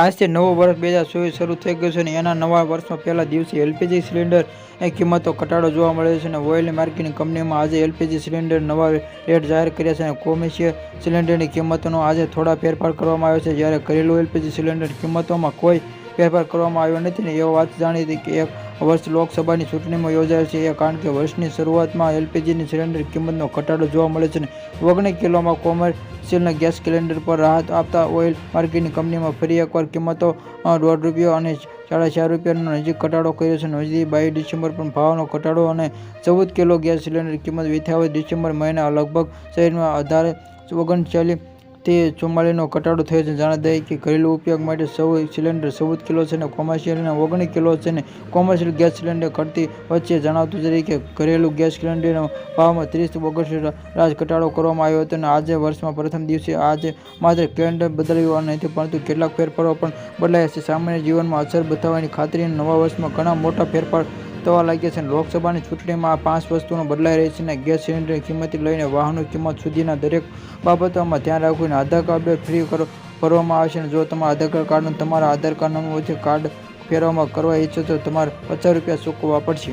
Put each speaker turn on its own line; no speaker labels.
આજથી નવું વર્ષ 2024 શરૂ થઈ ગયું છે અને એના નવા વર્ષમાં પહેલા દિવસે એલપીજી સિલિન્ડર કિંમતો ઘટાડો જોવા મળ્યો છે અને ઓઇલ માર્કેટિંગ કંપનીમાં આજે એલપીજી સિલિન્ડર નવા રેટ જાહેર કર્યા છે અને કોમર્શિયલ સિલિન્ડરની કિંમતોનો આજે થોડા ફેરફાર કરવામાં આવ્યો છે, જ્યારે ઘરેલું એલપીજી સિલિન્ડર કિંમતોમાં કોઈ ફેરફાર કરવામાં આવ્યો નથી ને એવો વાત જાણી હતી કે એક વર્ષ લોકસભાની ચૂંટણીમાં યોજાયેલ છે કારણ કે વર્ષની શરૂઆતમાં એલપીજીની સિલિન્ડર કિંમતનો ઘટાડો જોવા મળે છે અને 19 કિલોમાં કોમર્શિયલ ગેસ સિલિન્ડર પર રાહત આપતા ઓઇલ માર્કેટિંગ કંપનીમાં ફરી એકવાર કિંમતો ₹1.5 અને ₹4.5 નજીક ઘટાડો કર્યો છે. હજી 22 ડિસેમ્બર પણ ભાવનો ઘટાડો અને 14 કિલો ગેસ સિલિન્ડર કિંમત યથાવત ડિસેમ્બર મહિના લગભગ શહેરમાં આધારે 39 થી 44નો ઘટાડો થયો છે. જાણી દઈએ કે ઘરેલું ઉપયોગ માટે સિલિન્ડર 14 કિલો છે અને કોમર્શિયલ 19 કિલો છે અને કોમર્શિયલ ગેસ સિલિન્ડર ઘટતી વચ્ચે જણાવતું જરી કે ઘરેલું ગેસ સિલિન્ડરના ભાવમાં 30 ઓગસ્ટે રાજ ઘટાડો કરવામાં આવ્યો હતો અને આજે વર્ષમાં પ્રથમ દિવસે આજે માત્ર કેલેન્ડર બદલાયું નથી પરંતુ કેટલાક ફેરફારો પણ બદલાયા છે. સામાન્ય જીવનમાં અસર બતાવવાની ખાતરીને નવા વર્ષમાં ઘણા મોટા ફેરફાર થવા લાગ્યા છે. લોકસભાની ચૂંટણીમાં આ 5 વસ્તુઓ બદલાઈ રહી છે અને ગેસ સિલિન્ડરની કિંમતથી લઈને વાહનોની કિંમત સુધીના દરેક બાબતોમાં ધ્યાન રાખવું. આધાર કાર્ડ ફ્રી ભરવામાં આવશે અને જો તમારા આધાર કાર્ડનું તમારા આધાર નંબર વચ્ચે કાર્ડ ફેરવવામાં કરવા ઈચ્છો તો તમારે ₹50 ચૂકવવા પડશે.